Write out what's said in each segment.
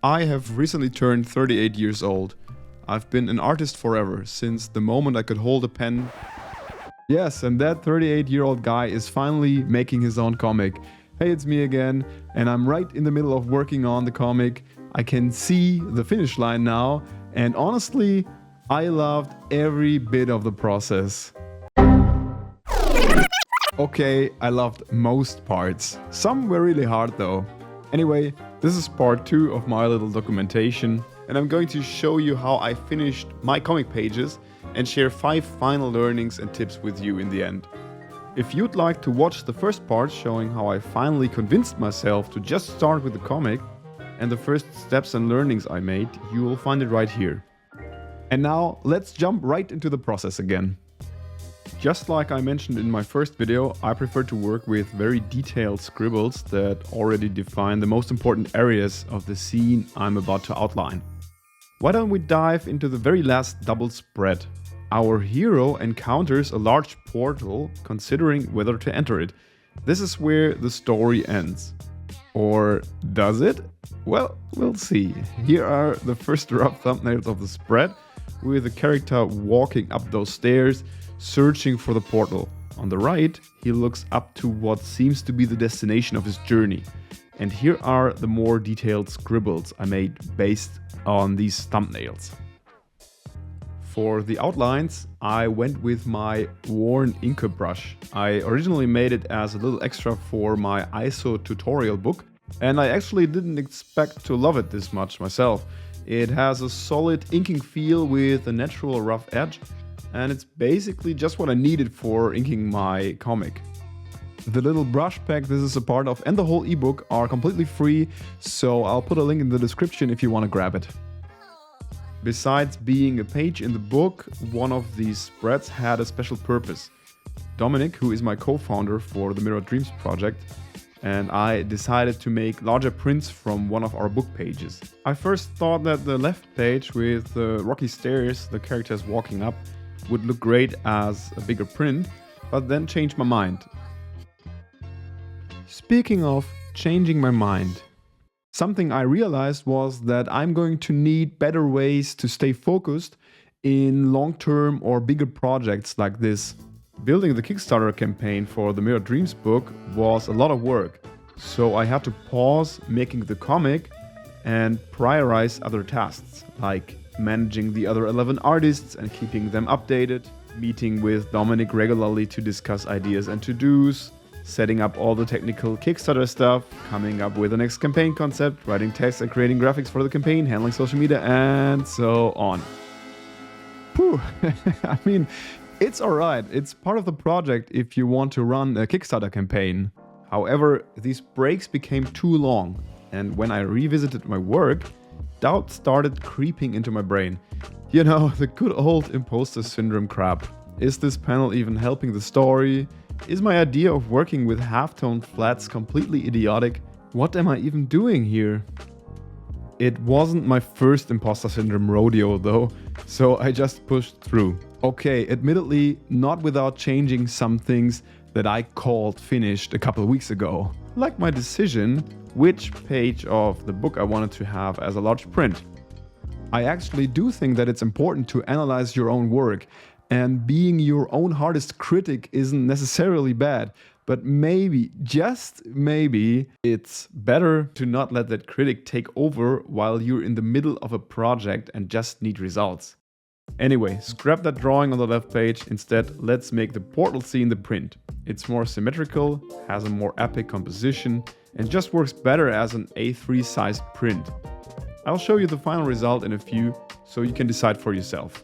I have recently turned 38 years old. I've been an artist forever, since the moment I could hold a pen. Yes, and that 38-year-old guy is finally making his own comic. Hey, it's me again, and I'm right in the middle of working on the comic. I can see the finish line now, and honestly, I loved every bit of the process. Okay, I loved most parts. Some were really hard though. Anyway, this is part 2 of my little documentation, and I'm going to show you how I finished my comic pages and share 5 final learnings and tips with you in the end. If you'd like to watch the first part showing how I finally convinced myself to just start with the comic and the first steps and learnings I made, you will find it right here. And now let's jump right into the process again. Just like I mentioned in my first video, I prefer to work with very detailed scribbles that already define the most important areas of the scene I'm about to outline. Why don't we dive into the very last double spread? Our hero encounters a large portal, considering whether to enter it. This is where the story ends. Or does it? Well, we'll see. Here are the first rough thumbnails of the spread, with the character walking up those stairs, searching for the portal. On the right, he looks up to what seems to be the destination of his journey. And here are the more detailed scribbles I made based on these thumbnails. For the outlines, I went with my worn inker brush. I originally made it as a little extra for my Riso tutorial book, and I actually didn't expect to love it this much myself. It has a solid inking feel with a natural rough edge, and it's basically just what I needed for inking my comic. The little brush pack this is a part of and the whole ebook are completely free, so I'll put a link in the description if you want to grab it. Besides being a page in the book, one of these spreads had a special purpose. Dominic, who is my co-founder for the Mirror Dreams project, and I decided to make larger prints from one of our book pages. I first thought that the left page with the rocky stairs the characters walking up would look great as a bigger print, but then changed my mind. Speaking of changing my mind, something I realized was that I'm going to need better ways to stay focused in long-term or bigger projects like this. Building the Kickstarter campaign for the Mirror Dreams book was a lot of work, so I had to pause making the comic and prioritize other tasks, like managing the other 11 artists and keeping them updated, meeting with Dominic regularly to discuss ideas and to-dos, setting up all the technical Kickstarter stuff, coming up with the next campaign concept, writing text and creating graphics for the campaign, handling social media, and so on. Whew. I mean, it's alright, it's part of the project if you want to run a Kickstarter campaign. However, these breaks became too long, and when I revisited my work, doubt started creeping into my brain. You know, the good old imposter syndrome crap. Is this panel even helping the story? Is my idea of working with halftone flats completely idiotic? What am I even doing here? It wasn't my first imposter syndrome rodeo though, so I just pushed through. Okay, admittedly, not without changing some things that I called finished a couple of weeks ago. Like my decision which page of the book I wanted to have as a large print. I actually do think that it's important to analyze your own work, and being your own hardest critic isn't necessarily bad, but maybe, just maybe, it's better to not let that critic take over while you're in the middle of a project and just need results. Anyway, scrap that drawing on the left page. Instead, let's make the portal scene the print. It's more symmetrical, has a more epic composition, and just works better as an A3 sized print. I'll show you the final result in a few, so you can decide for yourself.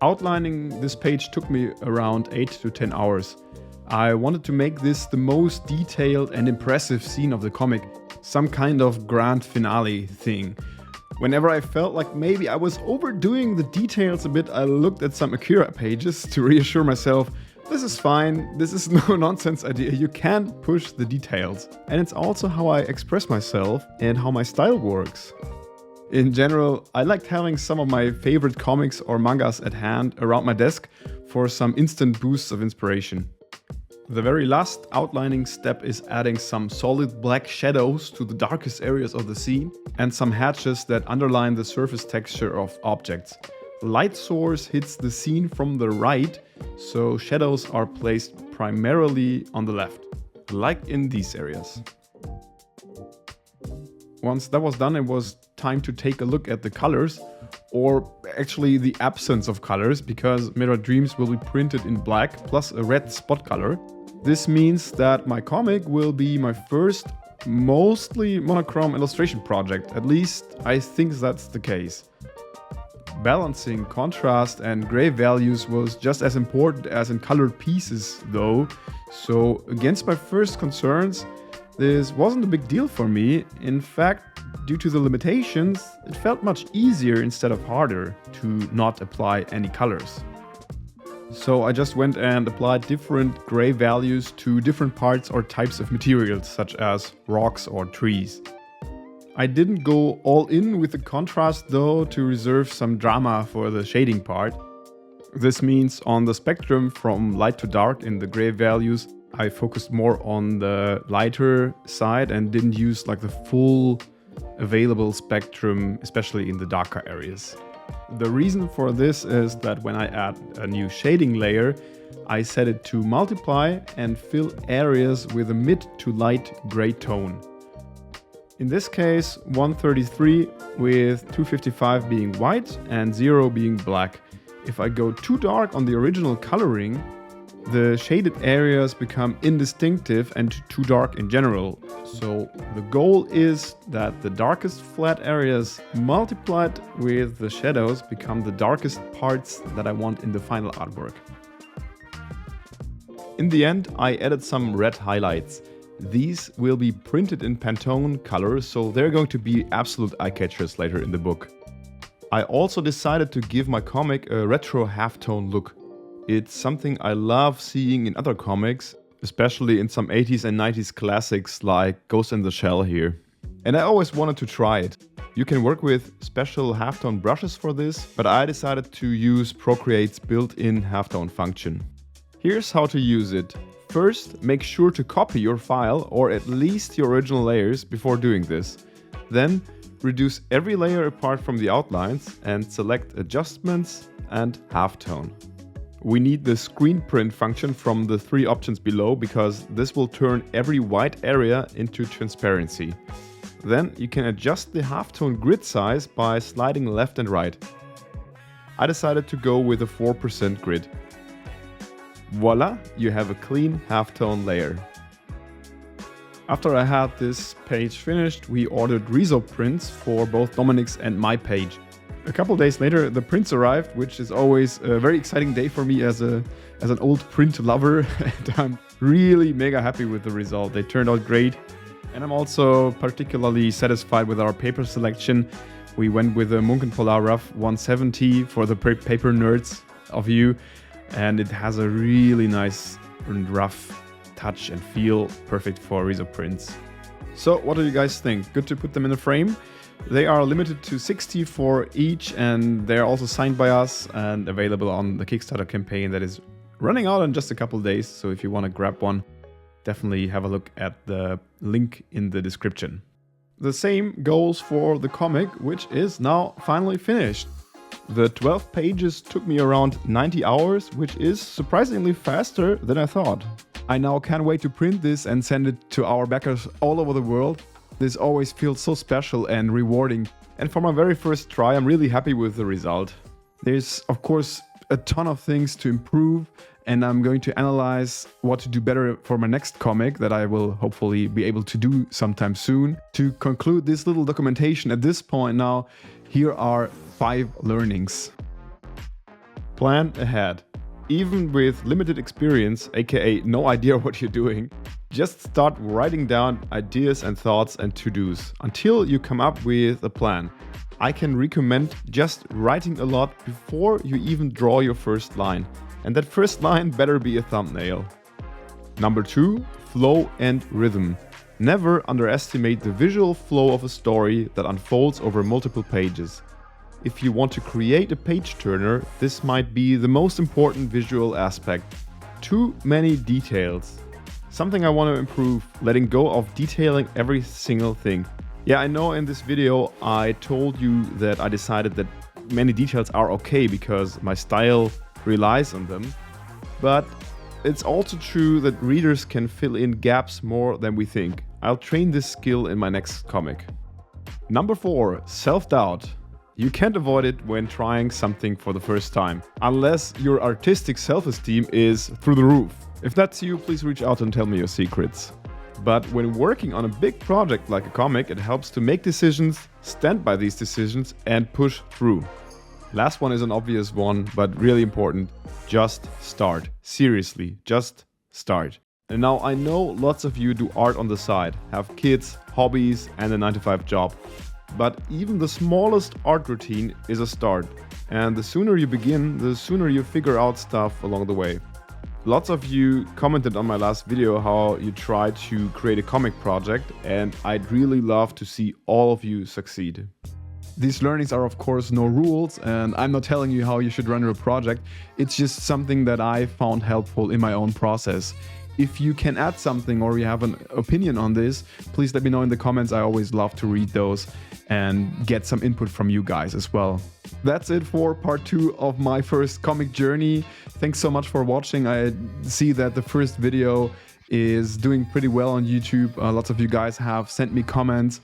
Outlining this page took me around 8 to 10 hours. I wanted to make this the most detailed and impressive scene of the comic, some kind of grand finale thing. Whenever I felt like maybe I was overdoing the details a bit, I looked at some Akira pages to reassure myself, this is fine, this is no nonsense idea, you can't push the details. And it's also how I express myself and how my style works. In general, I liked having some of my favorite comics or mangas at hand around my desk for some instant boosts of inspiration. The very last outlining step is adding some solid black shadows to the darkest areas of the scene and some hatches that underline the surface texture of objects. The light source hits the scene from the right, so shadows are placed primarily on the left, like in these areas. Once that was done, it was time to take a look at the colors, or actually the absence of colors, because Mirror Dreams will be printed in black plus a red spot color. This means that my comic will be my first mostly monochrome illustration project. At least I think that's the case. Balancing contrast and gray values was just as important as in colored pieces though, so against my first concerns, this wasn't a big deal for me. In fact, due to the limitations, it felt much easier instead of harder to not apply any colors. So I just went and applied different gray values to different parts or types of materials, such as rocks or trees. I didn't go all in with the contrast though, to reserve some drama for the shading part. This means on the spectrum from light to dark in the gray values, I focused more on the lighter side and didn't use like the full available spectrum, especially in the darker areas. The reason for this is that when I add a new shading layer, I set it to multiply and fill areas with a mid to light gray tone. In this case, 133 with 255 being white and 0 being black. If I go too dark on the original coloring, the shaded areas become indistinctive and too dark in general. So the goal is that the darkest flat areas multiplied with the shadows become the darkest parts that I want in the final artwork. In the end, I added some red highlights. These will be printed in Pantone color, so they're going to be absolute eye-catchers later in the book. I also decided to give my comic a retro halftone look. It's something I love seeing in other comics, especially in some 80s and 90s classics like Ghost in the Shell here. And I always wanted to try it. You can work with special halftone brushes for this, but I decided to use Procreate's built-in halftone function. Here's how to use it. First, make sure to copy your file or at least your original layers before doing this. Then, reduce every layer apart from the outlines and select Adjustments and Halftone. We need the screen print function from the 3 options below because this will turn every white area into transparency. Then you can adjust the halftone grid size by sliding left and right. I decided to go with a 4% grid. Voila, you have a clean halftone layer. After I had this page finished, we ordered Riso prints for both Dominic's and my page. A couple days later, the prints arrived, which is always a very exciting day for me as an old print lover. And I'm really mega happy with the result. They turned out great. And I'm also particularly satisfied with our paper selection. We went with a Munch & Polar Rough 170 for the paper nerds of you. And it has a really nice and rough touch and feel, perfect for Riso prints. So what do you guys think? Good to put them in a frame? They are limited to 60 for each, and they're also signed by us and available on the Kickstarter campaign that is running out in just a couple days. So if you want to grab one, definitely have a look at the link in the description. The same goes for the comic, which is now finally finished. The 12 pages took me around 90 hours, which is surprisingly faster than I thought. I now can't wait to print this and send it to our backers all over the world. This always feels so special and rewarding. And for my very first try, I'm really happy with the result. There's, of course, a ton of things to improve, and I'm going to analyze what to do better for my next comic that I will hopefully be able to do sometime soon. To conclude this little documentation at this point now, here are 5 learnings. Plan ahead. Even with limited experience, aka no idea what you're doing, just start writing down ideas and thoughts and to-dos until you come up with a plan. I can recommend just writing a lot before you even draw your first line. And that first line better be a thumbnail. Number 2, flow and rhythm. Never underestimate the visual flow of a story that unfolds over multiple pages. If you want to create a page turner, this might be the most important visual aspect. Too many details. Something I want to improve, letting go of detailing every single thing. Yeah, I know in this video I told you that I decided that many details are okay because my style relies on them. But it's also true that readers can fill in gaps more than we think. I'll train this skill in my next comic. Number 4, self-doubt. You can't avoid it when trying something for the first time, unless your artistic self-esteem is through the roof. If that's you, please reach out and tell me your secrets. But when working on a big project like a comic, it helps to make decisions, stand by these decisions, and push through. Last one is an obvious one, but really important. Just start. Seriously, just start. And now I know lots of you do art on the side, have kids, hobbies, and a 9-to-5 job. But even the smallest art routine is a start. And the sooner you begin, the sooner you figure out stuff along the way. Lots of you commented on my last video how you tried to create a comic project, and I'd really love to see all of you succeed. These learnings are of course no rules, and I'm not telling you how you should run your project. It's just something that I found helpful in my own process. If you can add something or you have an opinion on this, please let me know in the comments. I always love to read those and get some input from you guys as well. That's it for part 2 of my first comic journey. Thanks so much for watching. I see that the first video is doing pretty well on YouTube. Lots of you guys have sent me comments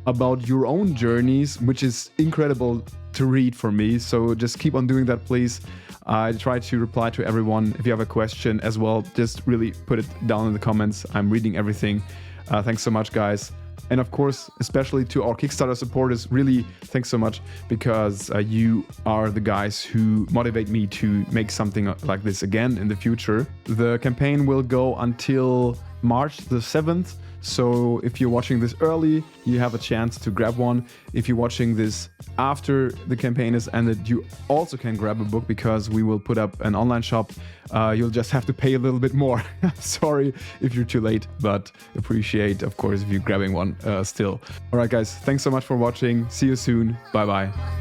about your own journeys, which is incredible to read for me. So just keep on doing that, please. I try to reply to everyone. If you have a question as well, just really put it down in the comments. I'm reading everything. Thanks so much, guys. And of course, especially to our Kickstarter supporters, really thanks so much, because you are the guys who motivate me to make something like this again in the future. The campaign will go until March the 7th. So if you're watching this early, you have a chance to grab one. If you're watching this after the campaign is ended, you also can grab a book, because we will put up an online shop. You'll just have to pay a little bit more. Sorry if you're too late, but appreciate, of course, if you're grabbing one still. All right, guys, thanks so much for watching. See you soon. Bye-bye.